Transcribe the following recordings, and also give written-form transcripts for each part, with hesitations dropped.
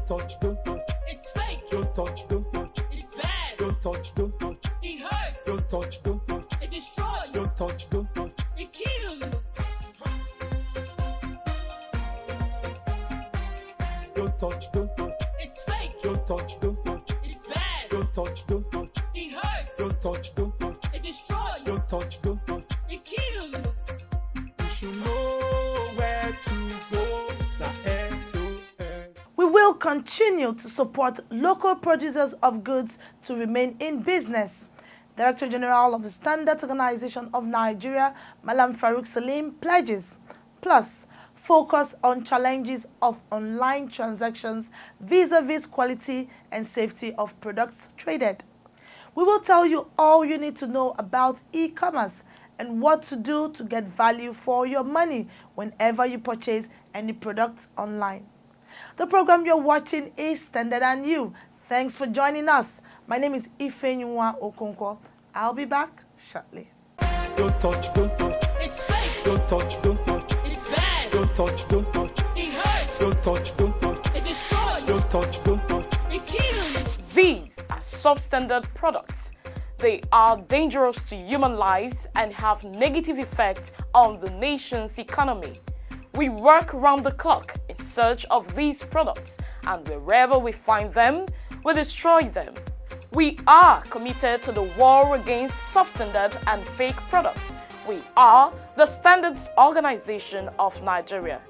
touch, don't touch. It's fake. Don't touch, don't touch. It's bad. Don't touch, don't touch. It hurts. Don't touch, don't touch. It destroys. Don't touch, don't touch. It kills. Don't touch, don't touch. It's fake. Don't touch, don't touch. It's bad. Don't touch, don't touch. It hurts. Don't touch, don't touch. It destroys. Don't touch, don't touch. It kills. You should know where to go. The SOS. We will continue to support local producers of goods to remain in business. Director General of the Standards Organization of Nigeria, Malam Farouk Salim, pledges. Plus, focus on challenges of online transactions vis-a-vis quality and safety of products traded. We will tell you all you need to know about e-commerce and what to do to get value for your money whenever you purchase any product online. The program you're watching is Standard and You. Thanks for joining us. My name is Ifenyinwa Okonkwo. I'll be back shortly. Don't touch, don't touch. It's fake. Don't touch, don't touch. It's bad. Don't touch, don't touch. It hurts. Don't touch, don't touch. It destroys. Don't touch, don't touch. It kills. These are substandard products. They are dangerous to human lives and have negative effects on the nation's economy. We work round the clock in search of these products, and wherever we find them, we destroy them. We are committed to the war against substandard and fake products. We are the Standards Organization of Nigeria.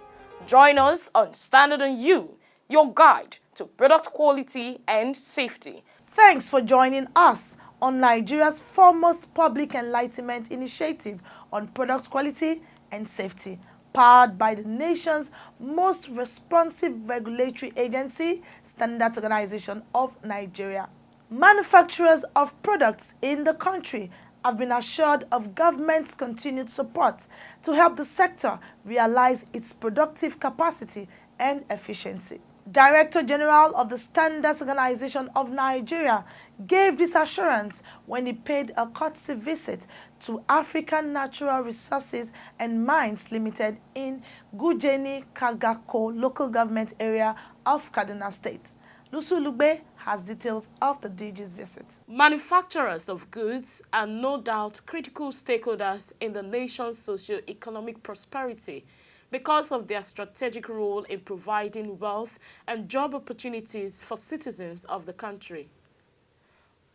Join us on Standard and You, your guide to product quality and safety. Thanks for joining us on Nigeria's foremost public enlightenment initiative on product quality and safety, powered by the nation's most responsive regulatory agency, Standards Organization of Nigeria. Manufacturers of products in the country have been assured of government's continued support to help the sector realize its productive capacity and efficiency. Director General of the Standards Organization of Nigeria gave this assurance when he paid a courtesy visit to African Natural Resources and Mines Limited in Gujeni Kagako local government area of Kaduna State. Lusu Lugbe has details of the DG's visit. Manufacturers of goods are no doubt critical stakeholders in the nation's socio-economic prosperity because of their strategic role in providing wealth and job opportunities for citizens of the country.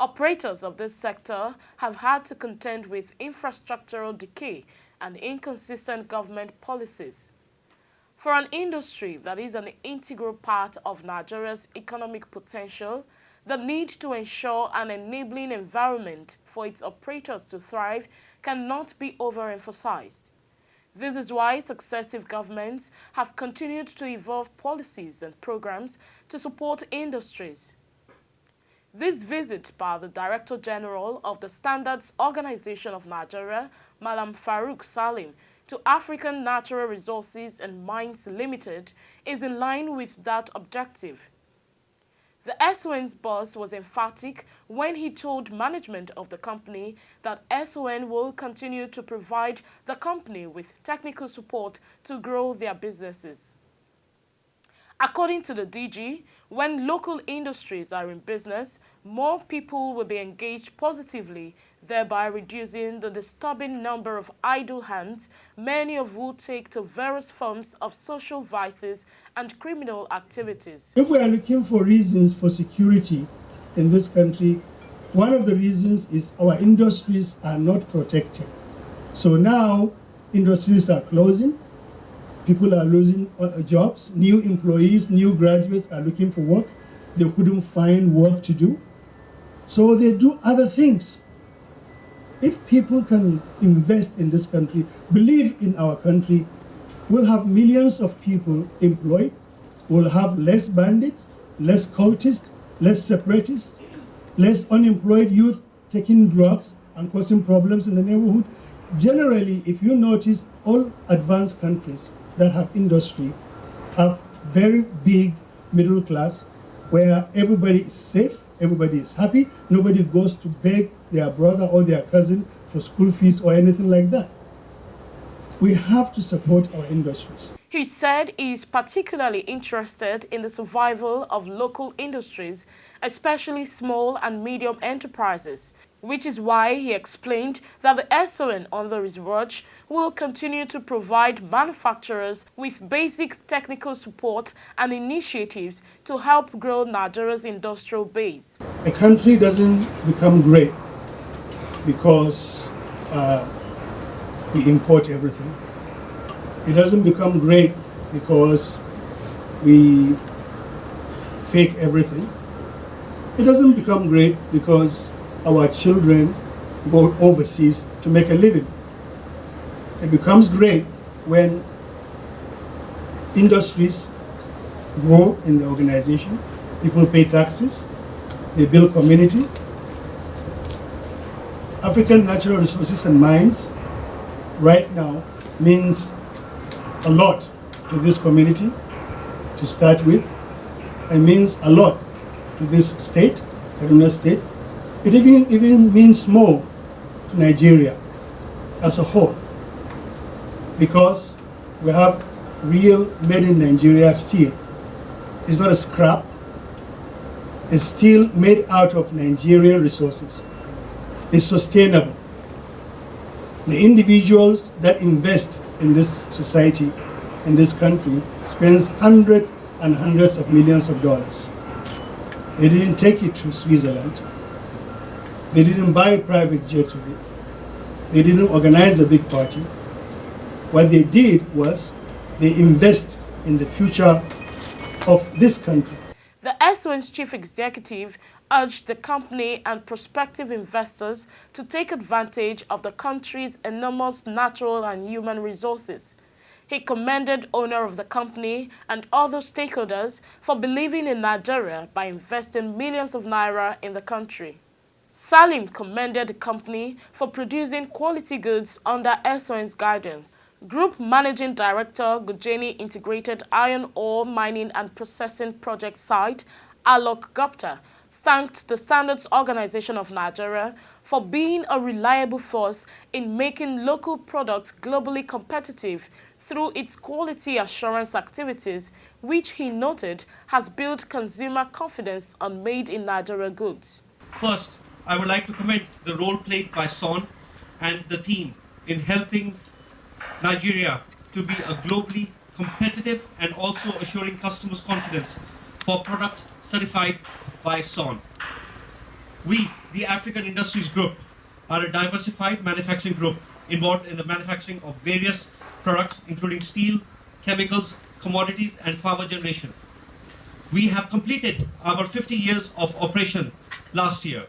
Operators of this sector have had to contend with infrastructural decay and inconsistent government policies. For an industry that is an integral part of Nigeria's economic potential, the need to ensure an enabling environment for its operators to thrive cannot be overemphasized. This is why successive governments have continued to evolve policies and programs to support industries. This visit by the Director General of the Standards Organization of Nigeria, Malam Farouk Salim, to African Natural Resources and Mines Limited is in line with that objective. The SON's boss was emphatic when he told management of the company that SON will continue to provide the company with technical support to grow their businesses. According to the DG, when local industries are in business, more people will be engaged positively, thereby reducing the disturbing number of idle hands, many of who take to various forms of social vices and criminal activities. If we are looking for reasons for security in this country, one of the reasons is our industries are not protected. So now industries are closing, people are losing jobs, new employees, new graduates are looking for work, they couldn't find work to do. So they do other things. If people can invest in this country, believe in our country, we'll have millions of people employed, we'll have less bandits, less cultists, less separatists, less unemployed youth taking drugs and causing problems in the neighborhood. Generally, if you notice, all advanced countries that have industry have very big middle class where everybody is safe, everybody is happy, nobody goes to beg their brother or their cousin for school fees or anything like that. we have to support our industries. He said he is particularly interested in the survival of local industries, especially small and medium enterprises, which is why he explained that the SON under his watch will continue to provide manufacturers with basic technical support and initiatives to help grow Nigeria's industrial base. A country doesn't become great because we import everything. It doesn't become great because we fake everything. It doesn't become great because our children go overseas to make a living. It becomes great when industries grow in the organization, people pay taxes, they build community. African natural resources and mines right now means a lot to this community to start with, and means a lot to this state, Kaduna State. It even means more to Nigeria as a whole, because we have real made in Nigeria steel. It's not a scrap. It's steel made out of Nigerian resources. It's sustainable. The individuals that invest in this society, in this country, spends hundreds and hundreds of millions of dollars. They didn't take it to Switzerland. They didn't buy private jets with it. They didn't organize a big party. What they did was they invest in the future of this country. The SON's chief executive urged the company and prospective investors to take advantage of the country's enormous natural and human resources. He commended owner of the company and other stakeholders for believing in Nigeria by investing millions of naira in the country. Salim commended the company for producing quality goods under SON's guidance. Group Managing Director, Gujeni Integrated Iron Ore Mining and Processing Project Site, Alok Gupta, thanked the Standards Organization of Nigeria for being a reliable force in making local products globally competitive through its quality assurance activities, which he noted has built consumer confidence on made-in-Nigeria goods. First, I would like to commend the role played by SON and the team in helping Nigeria to be a globally competitive and also assuring customers confidence for products certified by SON. We, the African Industries Group, are a diversified manufacturing group involved in the manufacturing of various products including steel, chemicals, commodities and power generation. We have completed our 50 years of operation last year.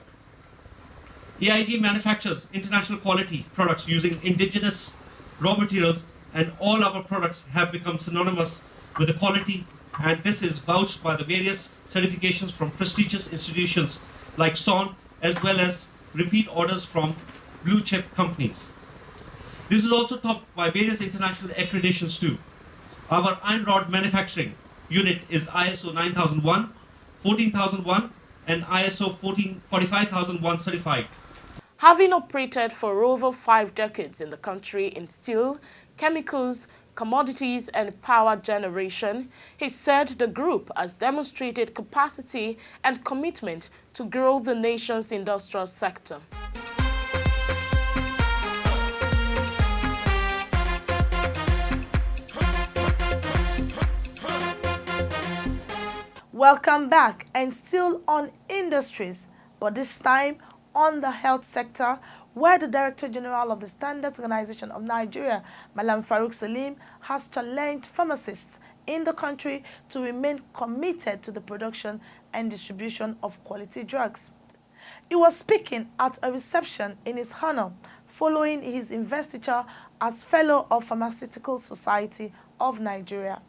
AIG manufactures international quality products using indigenous raw materials, and all our products have become synonymous with the quality, and this is vouched by the various certifications from prestigious institutions like SON, as well as repeat orders from blue chip companies. This is also topped by various international accreditations too. Our iron rod manufacturing unit is ISO 9001, 14001 and ISO 45001 certified. Having operated for over 5 decades in the country in steel, chemicals, commodities and power generation, he said the group has demonstrated capacity and commitment to grow the nation's industrial sector. Welcome back, and still on industries, but this time on the health sector, where the Director General of the Standards Organization of Nigeria, Malam Farouk Salim, has challenged pharmacists in the country to remain committed to the production and distribution of quality drugs. He was speaking at a reception in his honor following his investiture as Fellow of Pharmaceutical Society of Nigeria.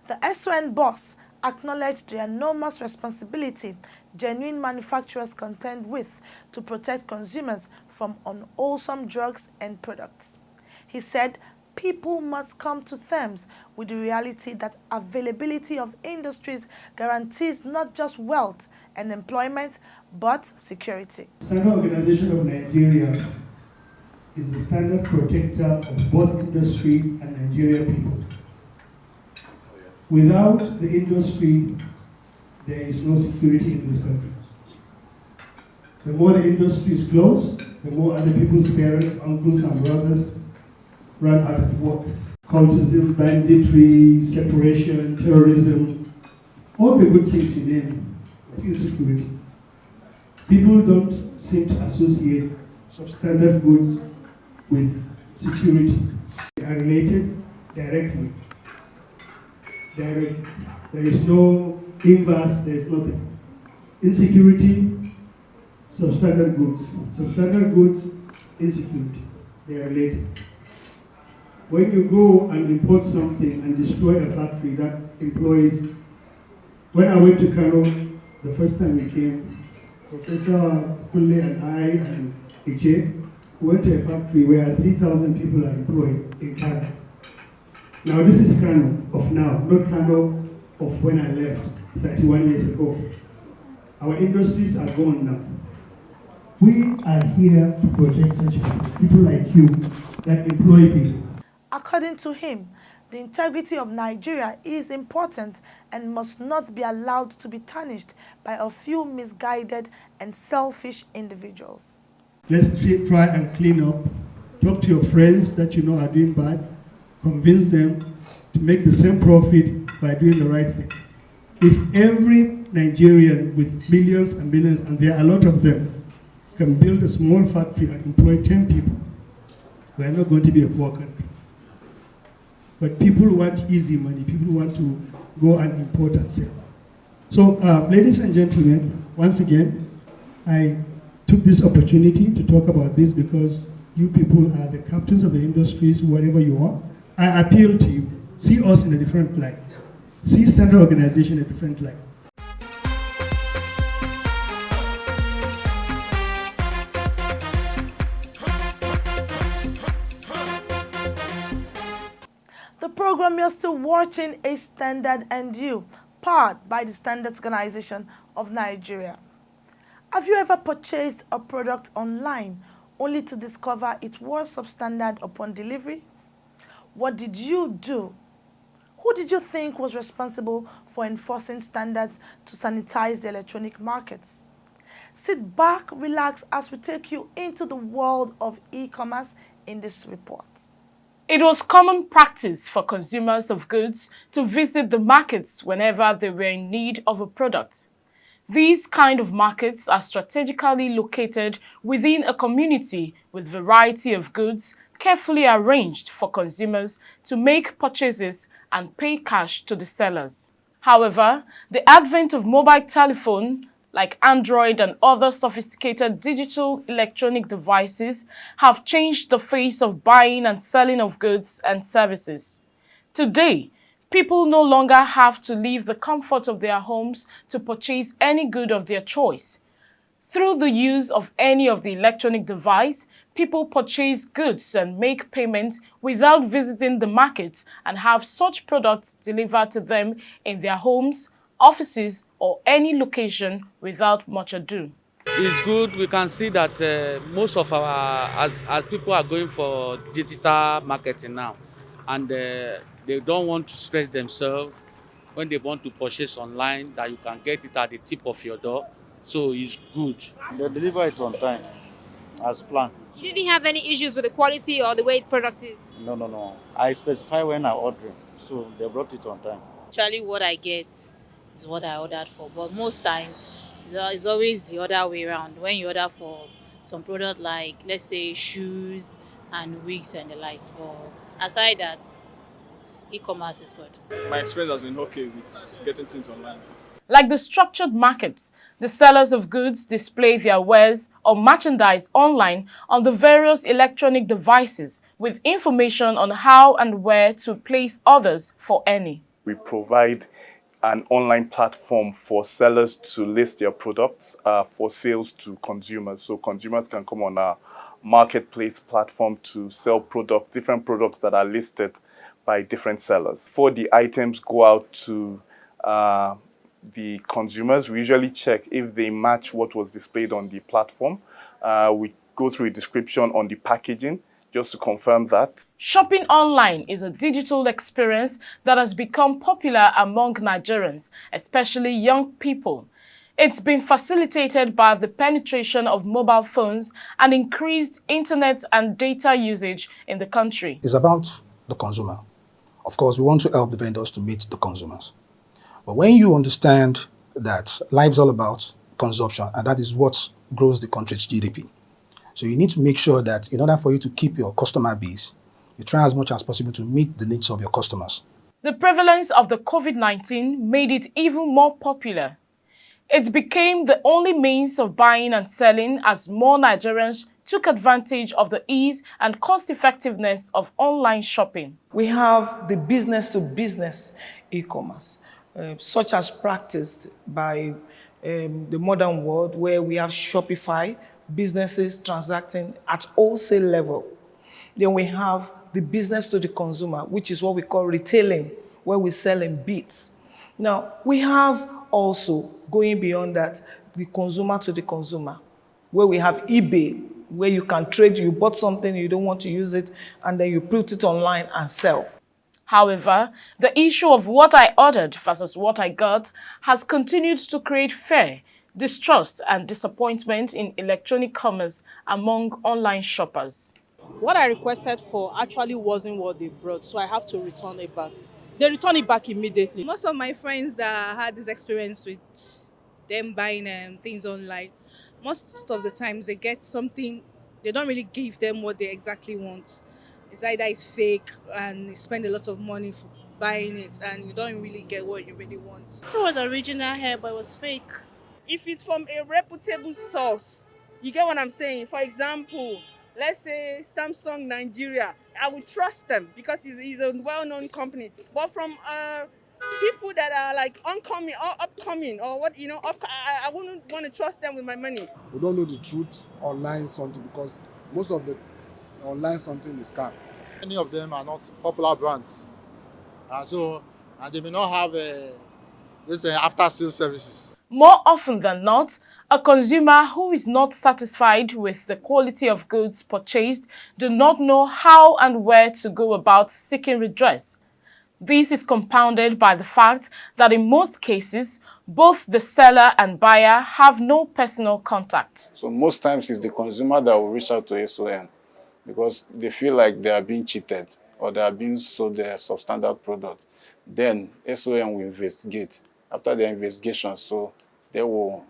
The SON boss acknowledged the enormous responsibility genuine manufacturers contend with to protect consumers from unwholesome drugs and products. He said people must come to terms with the reality that availability of industries guarantees not just wealth and employment, but security. The Standard Organization of Nigeria is the standard protector of both industry and Nigerian people. Without the industry, there is no security in this country. The more the industry is closed, the more other people's parents, uncles, and brothers run out of work. Cultism, banditry, separation, terrorism, all the good things you name of insecurity. People don't seem to associate substandard goods with security. They are related directly. There is no inverse, there is nothing. Insecurity, substandard goods. Substandard goods, insecurity. They are related. When you go and import something and destroy a factory that employs, when I went to Kano, the first time we came, Professor Kulle and I and Iche went to a factory where 3,000 people are employed in Kano. Now this is Kano of now, not Kano of when I left 31 years ago. Our industries are gone now. We are here to protect such people like you that employ people. According to him, the integrity of Nigeria is important and must not be allowed to be tarnished by a few misguided and selfish individuals. Let's try and clean up. Talk to your friends that you know are doing bad. Convince them to make the same profit by doing the right thing. If every Nigerian with millions and billions, and there are a lot of them, can build a small factory and employ 10 people, we are not going to be a poor country. But people want easy money. People want to go and import and sell. So, ladies and gentlemen, once again, I took this opportunity to talk about this because you people are the captains of the industries, whatever you are. I appeal to you. See us in a different light. See standard organization in a different light. The program you're still watching is Standard and You, powered by the Standards Organization of Nigeria. Have you ever purchased a product online only to discover it was substandard upon delivery? What did you do? Who did you think was responsible for enforcing standards to sanitize the electronic markets? Sit back, relax as we take you into the world of e-commerce in this report. It was common practice for consumers of goods to visit the markets whenever they were in need of a product. These kind of markets are strategically located within a community with variety of goods carefully arranged for consumers to make purchases and pay cash to the sellers. However, the advent of mobile telephone, like Android and other sophisticated digital electronic devices, have changed the face of buying and selling of goods and services. Today, people no longer have to leave the comfort of their homes to purchase any good of their choice. Through the use of any of the electronic device, people purchase goods and make payments without visiting the market and have such products delivered to them in their homes, offices, or any location without much ado. It's good. We can see that most of as people are going for digital marketing now, and they don't want to stretch themselves when they want to purchase online, that you can get it at the tip of your door. So it's good. They deliver it on time, as planned. You didn't have any issues with the quality or the way the product is? No. I specify when I order, so they brought it on time. Actually, what I get is what I ordered for, but most times it's always the other way around. When you order for some product like, let's say, shoes and wigs and the likes, but aside that, e-commerce is good. My experience has been okay with getting things online. Like the structured markets, the sellers of goods display their wares or merchandise online on the various electronic devices with information on how and where to place orders for any. We provide an online platform for sellers to list their products for sales to consumers. So consumers can come on our marketplace platform to sell different products that are listed by different sellers. Before the items go out to the consumers, we usually check if they match what was displayed on the platform. We go through a description on the packaging just to confirm that. Shopping online is a digital experience that has become popular among Nigerians, especially young people. It's been facilitated by the penetration of mobile phones and increased internet and data usage in the country. It's about the consumer. Of course, we want to help the vendors to meet the consumers. But when you understand that life's all about consumption, and that is what grows the country's GDP. So you need to make sure that in order for you to keep your customer base, you try as much as possible to meet the needs of your customers. The prevalence of the COVID-19 made it even more popular. It became the only means of buying and selling as more Nigerians took advantage of the ease and cost-effectiveness of online shopping. We have the business-to-business e-commerce, such as practiced by the modern world, where we have Shopify, businesses transacting at wholesale level. Then we have the business to the consumer, which is what we call retailing, where we sell in bits. Now, we have also, going beyond that, the consumer to the consumer, where we have eBay, where you can trade, you bought something, you don't want to use it, and then you put it online and sell. However, the issue of what I ordered versus what I got has continued to create fear, distrust, and disappointment in electronic commerce among online shoppers. What I requested for actually wasn't what they brought, so I have to return it back. They return it back immediately. Most of my friends had this experience with them buying things online. Most of the times they get something, they don't really give them what they exactly want. It's either it's fake and you spend a lot of money for buying it and you don't really get what you really want. It was original hair, but it was fake. If it's from a reputable source, you get what I'm saying? For example, let's say Samsung Nigeria, I would trust them because it's a well-known company. But from people that are like oncoming or upcoming or what, I wouldn't want to trust them with my money. We don't know the truth online something because most of the online something is scam. Many of them are not popular brands, and they may not have after-sales services. More often than not, a consumer who is not satisfied with the quality of goods purchased do not know how and where to go about seeking redress. This is compounded by the fact that in most cases, both the seller and buyer have no personal contact. So most times it's the consumer that will reach out to SOM because they feel like they are being cheated or they are being sold a substandard product. Then SOM will investigate. After the investigation, so they will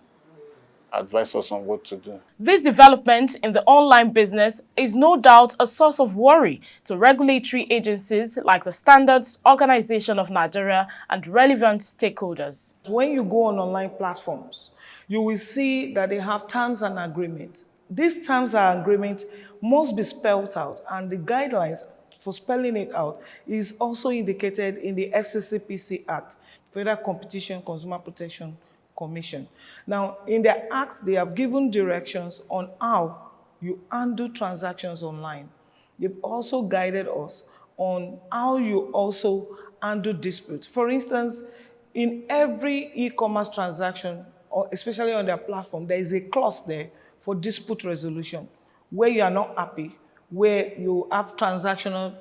advise us on what to do. This development in the online business is no doubt a source of worry to regulatory agencies like the Standards Organization of Nigeria and relevant stakeholders. When you go on online platforms, you will see that they have terms and agreements. These terms and agreements must be spelled out, and the guidelines for spelling it out is also indicated in the FCCPC Act, Federal Competition Consumer Protection Commission. Now, in their act, they have given directions on how you undo transactions online. They've also guided us on how you also undo disputes. For instance, in every e-commerce transaction, or especially on their platform, there is a clause there for dispute resolution, where you are not happy, where you have transactional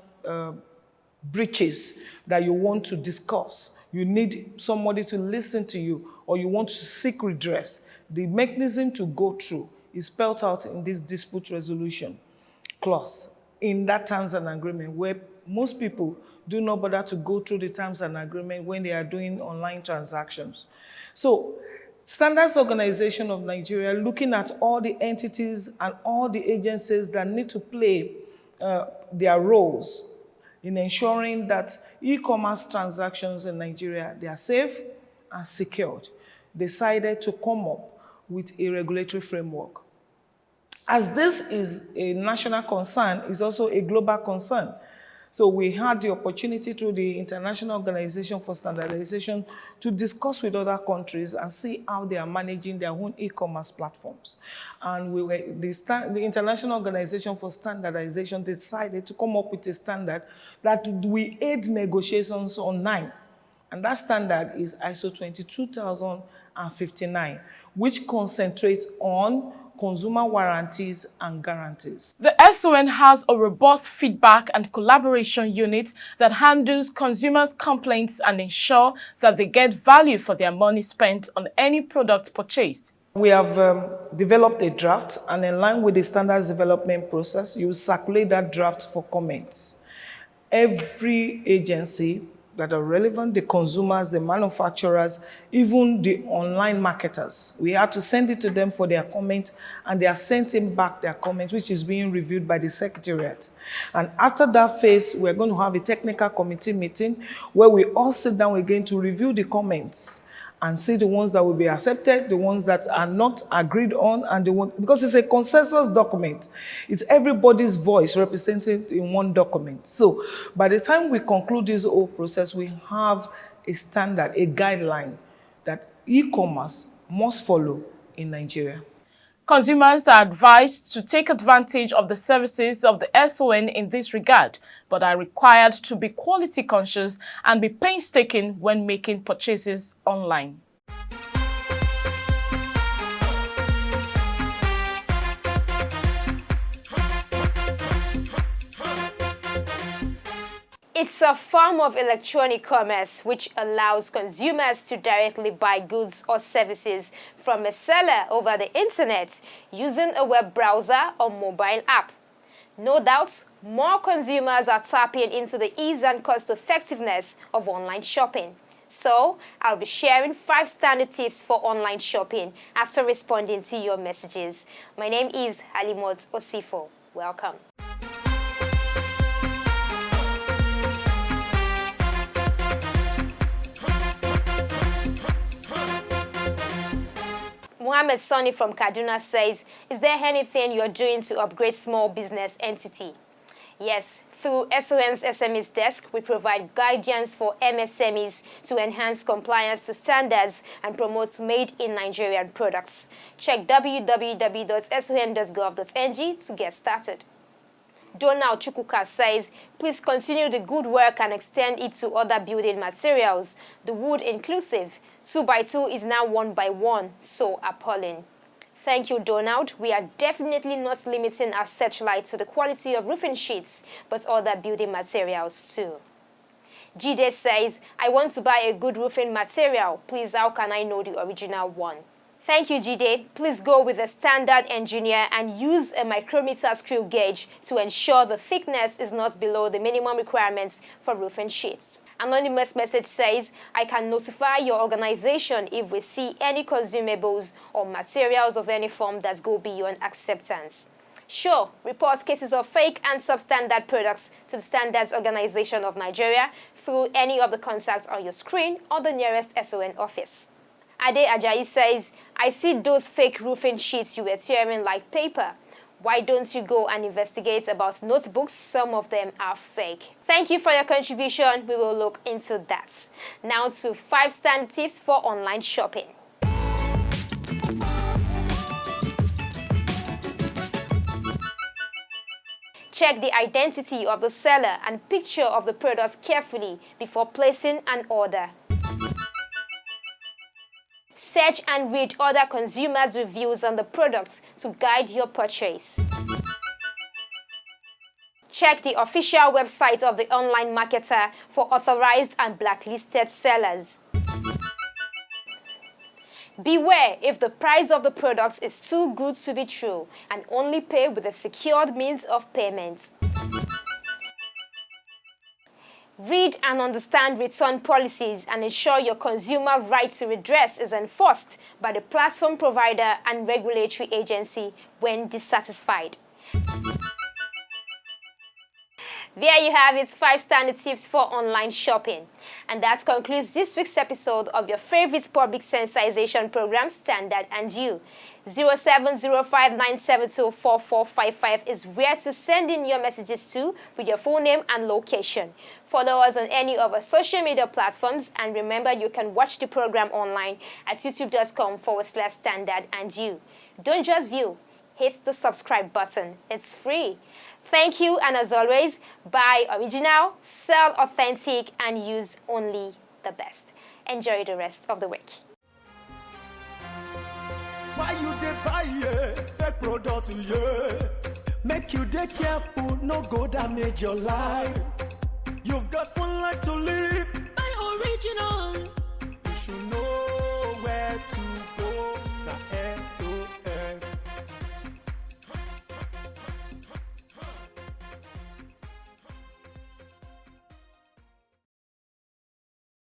breaches that you want to discuss. You need somebody to listen to you, or you want to seek redress. The mechanism to go through is spelled out in this dispute resolution clause in that terms and agreement, where most people do not bother to go through the terms and agreement when they are doing online transactions. So, Standards Organization of Nigeria, looking at all the entities and all the agencies that need to play their roles in ensuring that e-commerce transactions in Nigeria, they are safe and secured, decided to come up with a regulatory framework. As this is a national concern, it's also a global concern. So we had the opportunity through the International Organization for Standardization to discuss with other countries and see how they are managing their own e-commerce platforms. And the International Organization for Standardization decided to come up with a standard that will aid negotiations online. And that standard is ISO 22059, which concentrates on consumer warranties and guarantees. The SON has a robust feedback and collaboration unit that handles consumers' complaints and ensure that they get value for their money spent on any product purchased. We have developed a draft, and in line with the standards development process, you will circulate that draft for comments. Every agency that are relevant, the consumers, the manufacturers, even the online marketers, we had to send it to them for their comment, and they have sent in back their comment, which is being reviewed by the Secretariat. And after that phase, we're going to have a technical committee meeting where we all sit down again to review the comments and see the ones that will be accepted, the ones that are not agreed on, and the one, because it's a consensus document. It's everybody's voice represented in one document. So by the time we conclude this whole process, we have a standard, a guideline that e-commerce must follow in Nigeria. Consumers are advised to take advantage of the services of the SON in this regard, but are required to be quality conscious and be painstaking when making purchases online. It's a form of electronic commerce which allows consumers to directly buy goods or services from a seller over the internet using a web browser or mobile app. No doubt, more consumers are tapping into the ease and cost-effectiveness of online shopping. So, I'll be sharing 5 standard tips for online shopping after responding to your messages. My name is Halimot Osifo. Welcome. Mohammed Sonny from Kaduna says, is there anything you're doing to upgrade small business entity? Yes, through SON's SMEs desk, we provide guidance for MSMEs to enhance compliance to standards and promote made-in-Nigerian products. Check www.son.gov.ng to get started. Donald Chukwuka says, please continue the good work and extend it to other building materials. The wood inclusive, 2x2 is now 1x1, so appalling. Thank you, Donald. We are definitely not limiting our searchlight to the quality of roofing sheets, but other building materials too. Jide says, I want to buy a good roofing material. Please, how can I know the original one? Thank you, Jide. Please go with a standard engineer and use a micrometer screw gauge to ensure the thickness is not below the minimum requirements for roofing sheets. Anonymous message says, I can notify your organization if we see any consumables or materials of any form that go beyond acceptance. Sure, report cases of fake and substandard products to the Standards Organization of Nigeria through any of the contacts on your screen or the nearest SON office. Ade Ajayi says, I see those fake roofing sheets you were tearing like paper. Why don't you go and investigate about notebooks? Some of them are fake. Thank you for your contribution. We will look into that. Now to 5 standard tips for online shopping. Check the identity of the seller and picture of the product carefully before placing an order. Search and read other consumers' reviews on the products to guide your purchase. Check the official website of the online marketer for authorized and blacklisted sellers. Beware if the price of the products is too good to be true and only pay with a secured means of payment. Read and understand return policies and ensure your consumer right to redress is enforced by the platform provider and regulatory agency when dissatisfied. There you have it, 5 standard tips for online shopping. And that concludes this week's episode of your favorite public sensitization program, Standard and You. 07059724455 is where to send in your messages to with your full name and location. Follow us on any of our social media platforms, and remember you can watch the program online at youtube.com/Standard and You. Don't just view, hit the subscribe button. It's free. Thank you, and as always, buy original, sell authentic, and use only the best. Enjoy the rest of the week. Why you dey buy fake product, yeah? Make you dey careful, no go damage your life. You've got one life to live.